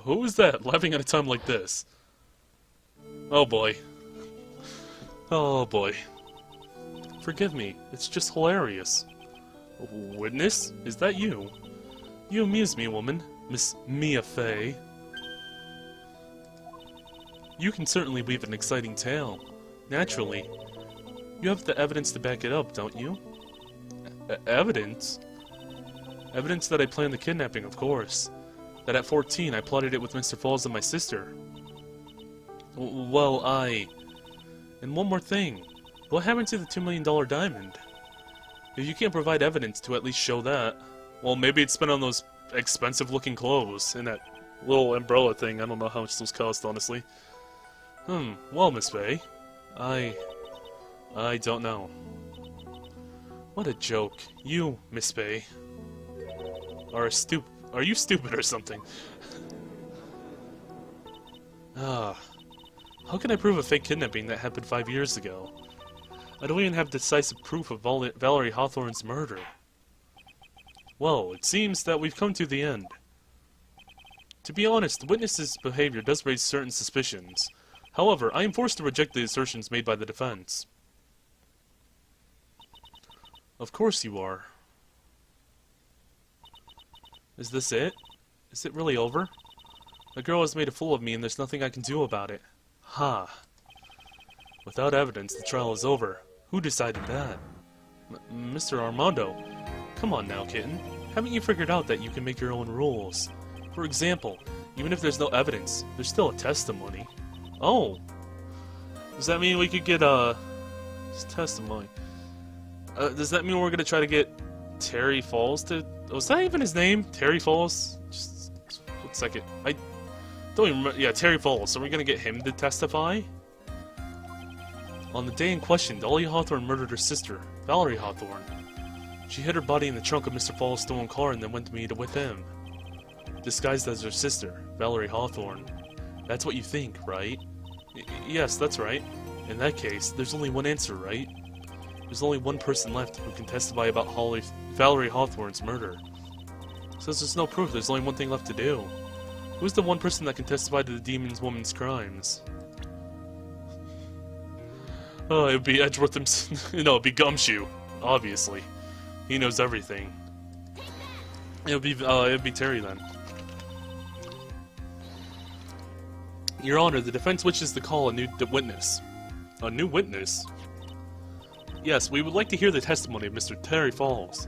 Who is that laughing at a time like this? Oh boy. Oh boy. Forgive me, it's just hilarious. Witness? Is that you? You amuse me, woman. Miss Mia Fey. You can certainly weave an exciting tale. Naturally. You have the evidence to back it up, don't you? Evidence? Evidence that I planned the kidnapping, of course. That at 14 I plotted it with Mr. Falls and my sister. Well, And one more thing. What happened to the $2 million diamond? If you can't provide evidence to at least show that, well, maybe it's spent on those expensive-looking clothes and that little umbrella thing. I don't know how much those cost, honestly. Well, Miss Fey, I don't know. What a joke. You, Miss Fey, are you stupid or something? How can I prove a fake kidnapping that happened 5 years ago? I don't even have decisive proof of Valerie Hawthorne's murder. Well, it seems that we've come to the end. To be honest, the witness's behavior does raise certain suspicions. However, I am forced to reject the assertions made by the defense. Of course you are. Is this it? Is it really over? The girl has made a fool of me and there's nothing I can do about it. Ha. Without evidence, the trial is over. Who decided that? Mr. Armando. Come on now, kitten. Haven't you figured out that you can make your own rules? For example, even if there's no evidence, there's still a testimony. Oh. Does that mean we could get, testimony? Does that mean we're gonna try to get Terry Falls to... Was that even his name? Terry Falls? Just 1 second. I don't even remember. Yeah, Terry Falls. So we're gonna get him to testify? On the day in question, Dahlia Hawthorne murdered her sister, Valerie Hawthorne. She hid her body in the trunk of Mr. Falls' stolen car and then went to meet with him. Disguised as her sister, Valerie Hawthorne. That's what you think, right? Yes, that's right. In that case, there's only one answer, right? There's only one person left who can testify about Valerie Hawthorne's murder. Since there's no proof, there's only one thing left to do. Who's the one person that can testify to the demon's woman's crimes? Oh, it'd be Edgeworth himself. No, it'd be Gumshoe, obviously. He knows everything. It'd be Terry then. Your Honor, the defense wishes to call a new witness. A new witness? Yes, we would like to hear the testimony of Mr. Terry Falls.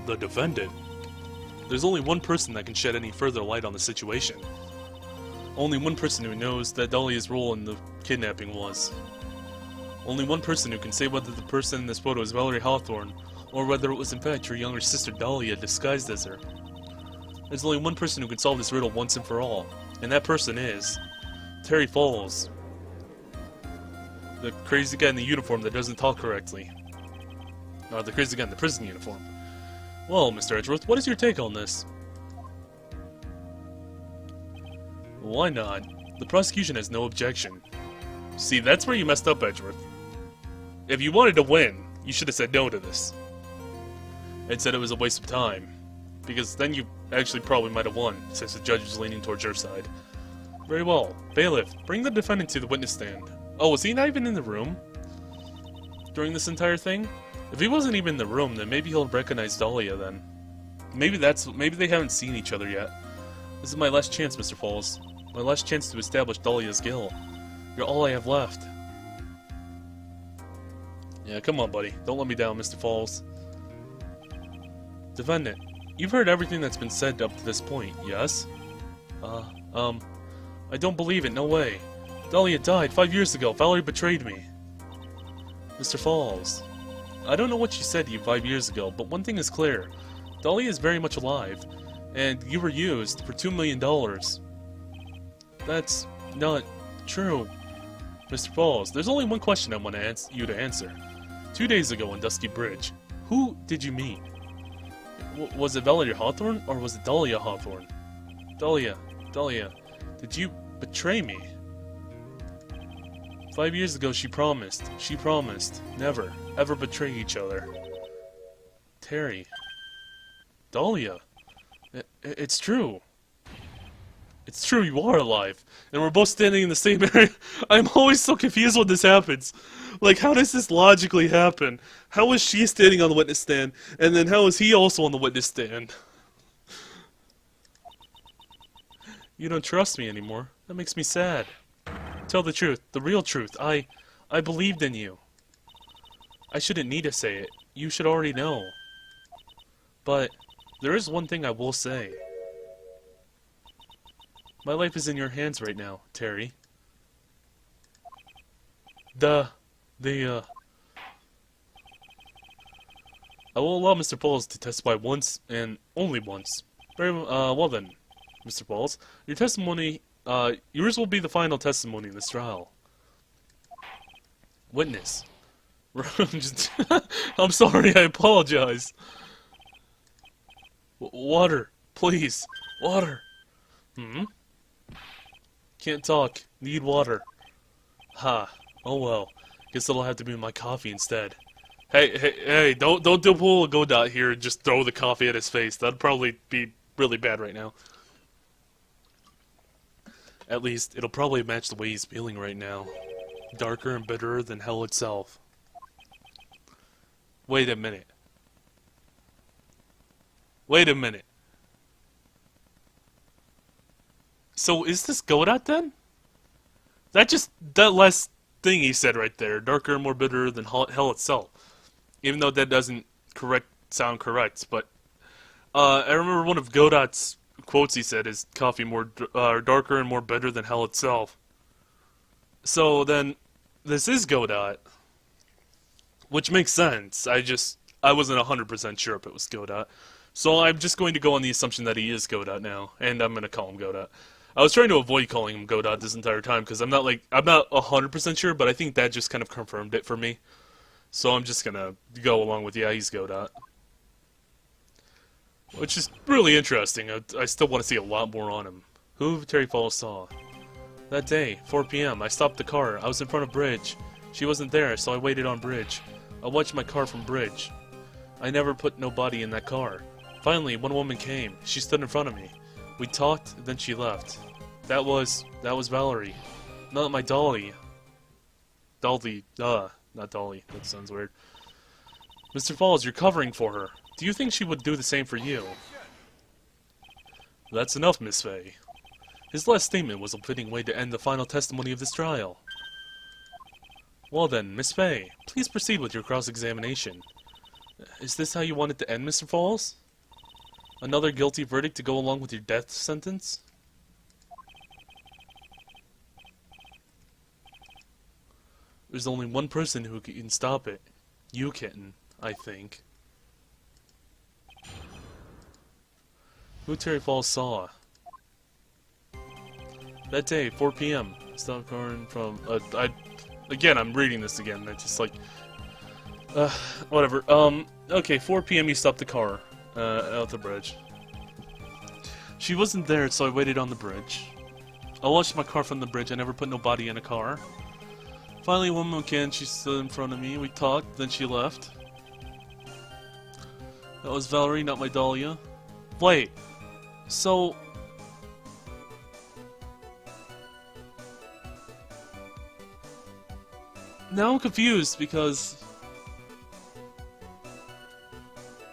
The defendant? There's only one person that can shed any further light on the situation. Only one person who knows that Dahlia's role in the kidnapping was. Only one person who can say whether the person in this photo is Valerie Hawthorne, or whether it was in fact her younger sister Dahlia disguised as her. There's only one person who can solve this riddle once and for all, and that person is... Terry Falls. The crazy guy in the uniform that doesn't talk correctly. Or the crazy guy in the prison uniform. Well, Mr. Edgeworth, what is your take on this? Why not? The prosecution has no objection. See, that's where you messed up, Edgeworth. If you wanted to win, you should have said no to this. And said it was a waste of time. Because then you actually probably might have won, since the judge was leaning towards your side. Very well. Bailiff, bring the defendant to the witness stand. Oh, was he not even in the room? During this entire thing? If he wasn't even in the room, then maybe he'll recognize Dahlia then. Maybe they haven't seen each other yet. This is my last chance, Mr. Falls. My last chance to establish Dahlia's guilt. You're all I have left. Yeah, come on, buddy. Don't let me down, Mr. Falls. Defendant, you've heard everything that's been said up to this point, yes? I don't believe it, no way. Dahlia died 5 years ago. Valerie betrayed me. Mr. Falls, I don't know what she said to you 5 years ago, but one thing is clear. Dahlia is very much alive, and you were used for $2 million. That's not true. Mr. Falls, there's only one question I want you to answer. 2 days ago on Dusky Bridge, who did you meet? Was it Valerie Hawthorne, or was it Dahlia Hawthorne? Dahlia, did you betray me? 5 years ago she promised, never, ever betray each other. Terry. Dahlia. It's true. It's true, you are alive. And we're both standing in the same area. I'm always so confused when this happens. Like, how does this logically happen? How is she standing on the witness stand, and then how is he also on the witness stand? You don't trust me anymore. That makes me sad. Tell the truth, the real truth. I believed in you. I shouldn't need to say it. You should already know. But there is one thing I will say. My life is in your hands right now, Terry. I will allow Mr. Pauls to testify once, and only once. Very well then, Mr. Pauls. Your testimony, yours will be the final testimony in this trial. Witness. I'm sorry, I apologize. Water, please. Water. Can't talk. Need water. Ha. Oh well. Guess it'll have to be my coffee instead. Hey, don't pull a Godot here and just throw the coffee at his face. That'd probably be really bad right now. At least, it'll probably match the way he's feeling right now. Darker and bitterer than hell itself. Wait a minute. Wait a minute. So is this Godot then? That last thing he said right there, darker and more bitter than hell itself. Even though that doesn't sound correct, but I remember one of Godot's quotes he said is coffee more darker and more bitter than hell itself. So then this is Godot, which makes sense. I wasn't 100% sure if it was Godot. So I'm just going to go on the assumption that he is Godot now, and I'm going to call him Godot. I was trying to avoid calling him Godot this entire time because I'm not 100% sure, but I think that just kind of confirmed it for me. So I'm just gonna go along with, yeah, he's Godot. Which is really interesting. I still want to see a lot more on him. Who Terry Falls saw? That day, 4 p.m., I stopped the car. I was in front of Bridge. She wasn't there, so I waited on Bridge. I watched my car from Bridge. I never put no body in that car. Finally, one woman came. She stood in front of me. We talked, then she left. That was Valerie. Not my Dolly. Dolly, not Dolly. That sounds weird. Mr. Falls, you're covering for her. Do you think she would do the same for you? That's enough, Miss Fay. His last statement was a fitting way to end the final testimony of this trial. Well then, Miss Fay, please proceed with your cross-examination. Is this how you want it to end, Mr. Falls? Another guilty verdict to go along with your death sentence? There's only one person who can stop it. You, Kitten, I think. Who Terry Falls saw? That day, 4 p.m. Stopped car from... again, I'm reading this again. I just like... whatever. Okay, 4 p.m. you stopped the car. Out the bridge. She wasn't there, so I waited on the bridge. I watched my car from the bridge. I never put no body in a car. Finally, one woman came. She stood in front of me. We talked, then she left. That was Valerie, not my Dahlia. Wait. So... now I'm confused because...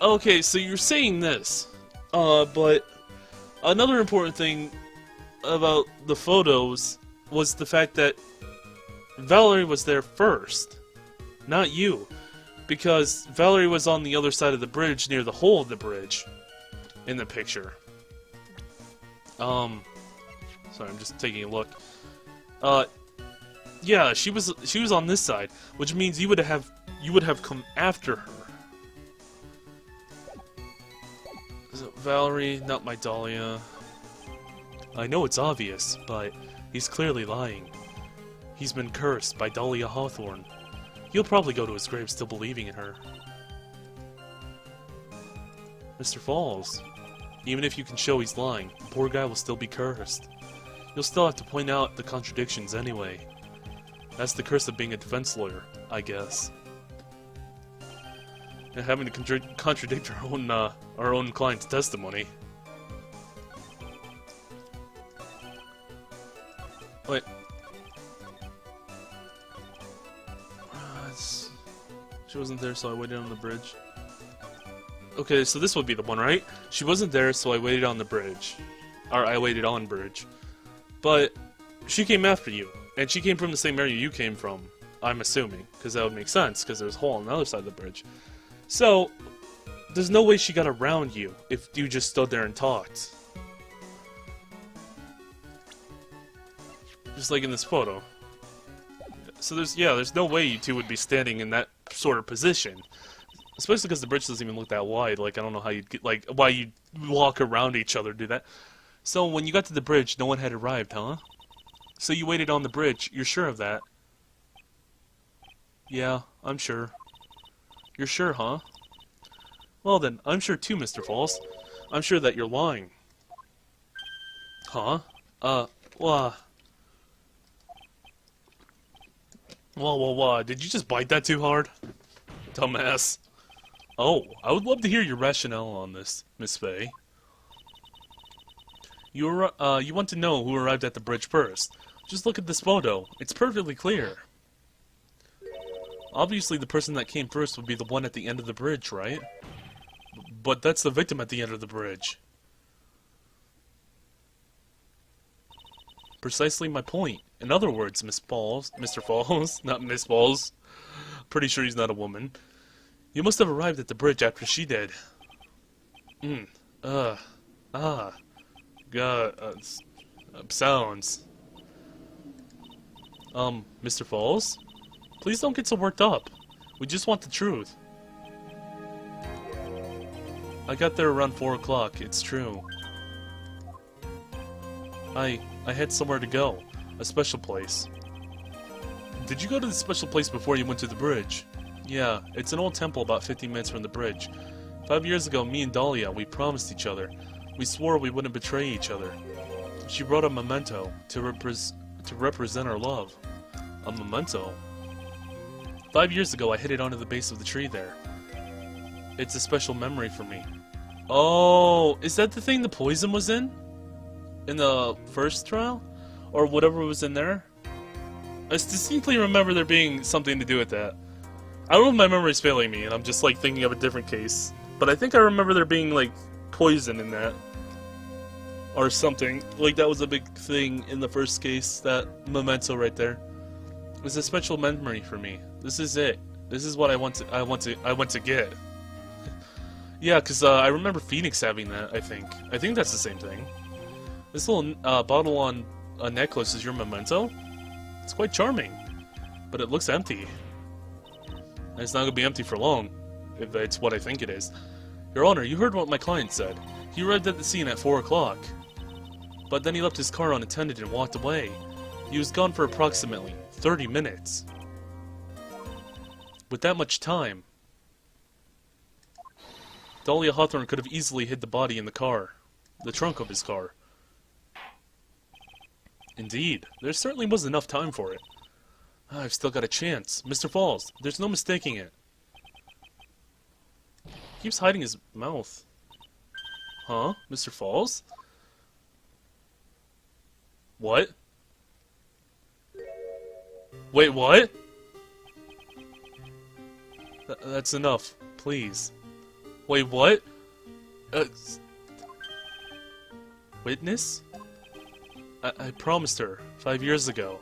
okay, so you're saying this. But... another important thing about the photos was the fact that Valerie was there first, not you, because Valerie was on the other side of the bridge near the hole of the bridge in the picture. Sorry, I'm just taking a look. Yeah, she was on this side, which means you would have come after her. So, Valerie, not my Dahlia. I know it's obvious, but he's clearly lying. He's been cursed by Dahlia Hawthorne. He'll probably go to his grave still believing in her. Mr. Falls, even if you can show he's lying, the poor guy will still be cursed. You'll still have to point out the contradictions anyway. That's the curse of being a defense lawyer, I guess. And having to contradict our own client's testimony. Wait. She wasn't there, so I waited on the bridge. Okay, so this would be the one, right? She wasn't there, so I waited on the bridge. Or I waited on bridge. But she came after you, and she came from the same area you came from, I'm assuming, because that would make sense, because there's a hole on the other side of the bridge. So, there's no way she got around you if you just stood there and talked. Just like in this photo. So there's no way you two would be standing in that sort of position. Especially because the bridge doesn't even look that wide. Like, I don't know how you'd get, like, why you'd walk around each other, do that. So, when you got to the bridge, no one had arrived, huh? So you waited on the bridge. You're sure of that? Yeah, I'm sure. You're sure, huh? Well then, I'm sure too, Mr. Falls. I'm sure that you're lying. Huh? Wah. Wah. Did you just bite that too hard? Dumbass. Oh, I would love to hear your rationale on this, Miss Faye. You want to know who arrived at the bridge first. Just look at this photo. It's perfectly clear. Obviously, the person that came first would be the one at the end of the bridge, right? But that's the victim at the end of the bridge. Precisely my point. In other words, Mr. Falls, not Miss Falls. Pretty sure he's not a woman. You must have arrived at the bridge after she did. Sounds. Mr. Falls? Please don't get so worked up. We just want the truth. I got there around 4 o'clock, it's true. I had somewhere to go. A special place. Did you go to the special place before you went to the bridge? Yeah, it's an old temple about 15 minutes from the bridge. 5 years ago, me and Dahlia, we promised each other. We swore we wouldn't betray each other. She brought a memento to represent our love. A memento? 5 years ago, I hid it onto the base of the tree there. It's a special memory for me. Oh, is that the thing the poison was in? In the first trial? Or whatever was in there? I distinctly remember there being something to do with that. I don't know if my memory's failing me and I'm just like thinking of a different case. But I think I remember there being like poison in that. Or something. Like that was a big thing in the first case, that memento right there. It was a special memory for me. This is it. This is what I want to get. Yeah, because I remember Phoenix having that, I think. I think that's the same thing. This little bottle on a necklace is your memento? It's quite charming. But it looks empty. And it's not going to be empty for long, if that's what I think it is. Your Honor, you heard what my client said. He arrived at the scene at 4 o'clock. But then he left his car unattended and walked away. He was gone for approximately 30 minutes. With that much time, Dahlia Hawthorne could have easily hid the body in the car. The trunk of his car. Indeed, there certainly was enough time for it. I've still got a chance. Mr. Falls, there's no mistaking it. He keeps hiding his mouth. Huh? Mr. Falls? What? Wait, what? That's enough. Please. Wait, what? Witness? I promised her 5 years ago,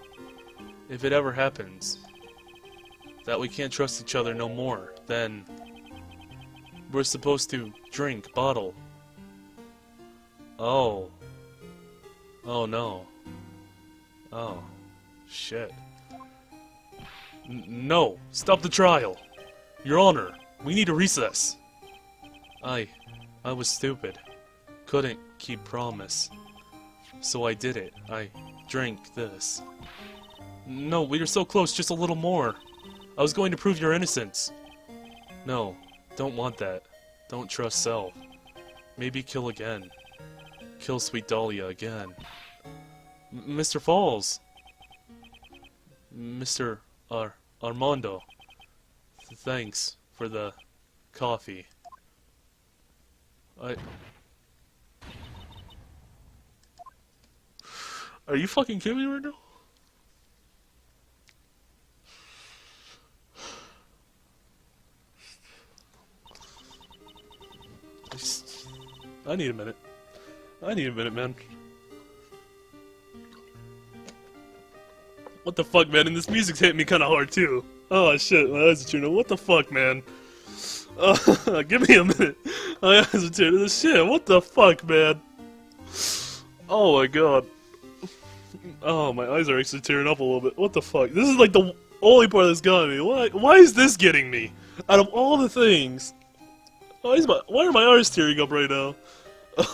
if it ever happens, that we can't trust each other no more, then we're supposed to drink bottle. Oh. Oh no. Oh. Shit. No! Stop the trial! Your Honor, we need a recess! I was stupid. Couldn't keep promise. So I did it. I drank this. No, we were so close, just a little more. I was going to prove your innocence. No, don't want that. Don't trust self. Maybe kill again. Kill sweet Dahlia again. Mr. Falls! Mr. Armando. Thanks for the coffee. Are you fucking kidding me right now? I need a minute. I need a minute, man. What the fuck, man? And this music's hitting me kind of hard, too. Oh, shit. My eyes are turning. What the fuck, man? Give me a minute. My eyes are turning. Shit, what the fuck, man? Oh, my God. Oh, my eyes are actually tearing up a little bit. What the fuck? This is like the only part that's got me. Why is this getting me? Out of all the things. Why are my eyes tearing up right now?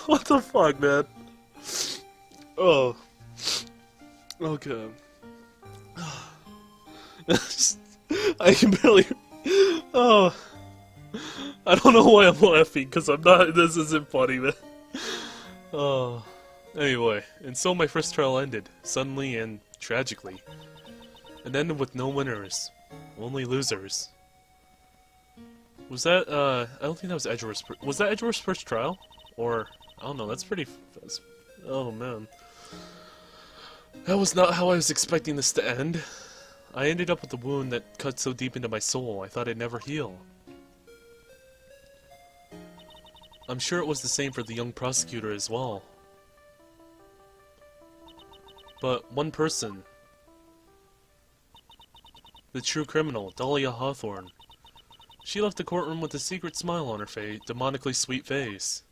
What the fuck, man? Oh. Okay. I can barely... Oh. I don't know why I'm laughing, because I'm not... This isn't funny, man. Oh. Anyway, and so my first trial ended, suddenly and tragically. It ended with no winners, only losers. Was that, I don't think that was Edgeworth's... Was that Edgeworth's first trial? Or, I don't know, that's pretty... oh, man. That was not how I was expecting this to end. I ended up with a wound that cut so deep into my soul, I thought it'd never heal. I'm sure it was the same for the young prosecutor as well. But one person, the true criminal, Dahlia Hawthorne, she left the courtroom with a secret smile on her face, demonically sweet face.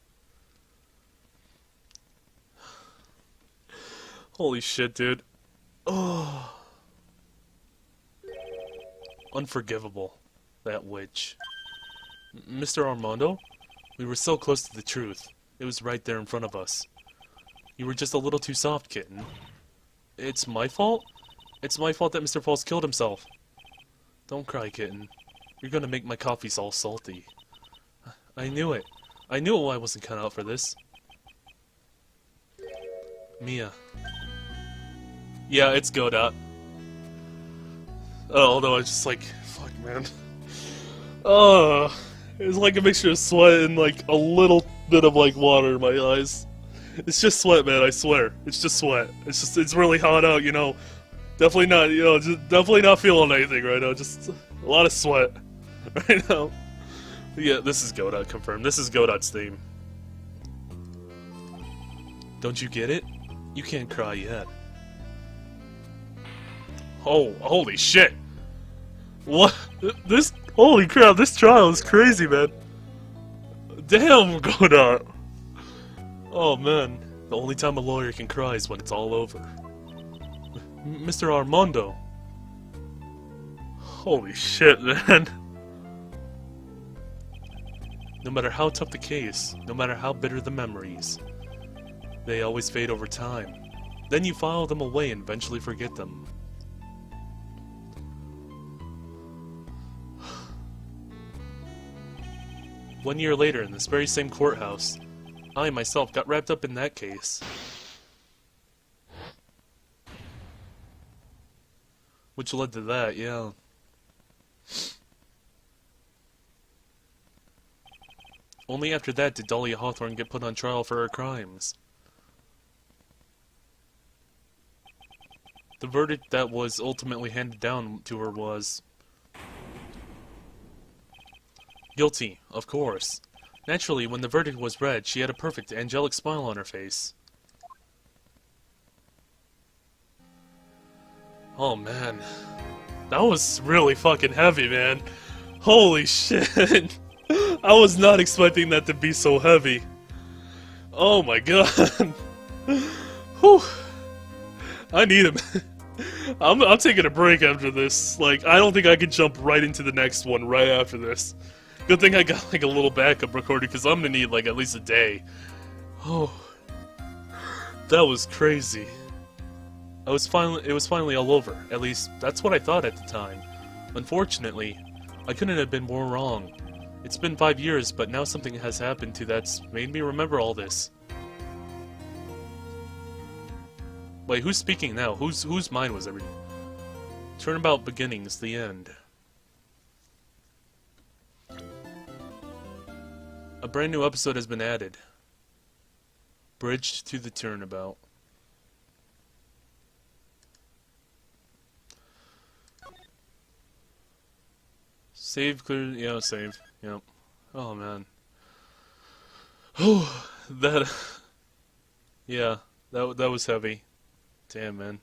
Holy shit, dude. Oh. Unforgivable. That witch. Mr. Armando? We were so close to the truth. It was right there in front of us. You were just a little too soft, kitten. It's my fault? It's my fault that Mr. Falls killed himself. Don't cry, kitten. You're gonna make my coffees all salty. I knew it. I knew I wasn't cut out for this. Mia. Yeah, it's Godot. Although I was just like, fuck, man. It was like a mixture of sweat and like a little bit of like water in my eyes. It's just sweat, man, I swear. It's just sweat. It's really hot out, you know. Definitely not, you know, just definitely not feeling anything right now. Just a lot of sweat right now. But yeah, this is Godot, confirmed. This is Godot's theme. Don't you get it? You can't cry yet. Oh, holy shit! What? This, holy crap, this trial is crazy, man. Damn, Godot. Oh, man. The only time a lawyer can cry is when it's all over. Mr. Armando. Holy shit, man. No matter how tough the case, no matter how bitter the memories, they always fade over time. Then you file them away and eventually forget them. 1 year later, in this very same courthouse, I myself got wrapped up in that case. Which led to that, yeah. Only after that did Dahlia Hawthorne get put on trial for her crimes. The verdict that was ultimately handed down to her was... guilty, of course. Naturally, when the verdict was read, she had a perfect, angelic smile on her face. Oh man. That was really fucking heavy, man. Holy shit. I was not expecting that to be so heavy. Oh my god. Whew. I need him. I'm taking a break after this. Like, I don't think I can jump right into the next one right after this. Good thing I got like a little backup recording, because I'm gonna need like at least a day. Oh, that was crazy. It was finally all over. At least that's what I thought at the time. Unfortunately, I couldn't have been more wrong. It's been 5 years, but now something has happened that's made me remember all this. Wait, who's speaking now? Whose mind was everything? Turnabout Beginnings, the end. A brand new episode has been added. Bridged to the Turnabout. Save, clear, yeah, save. Yep. Oh, man. That, yeah, that was heavy. Damn, man.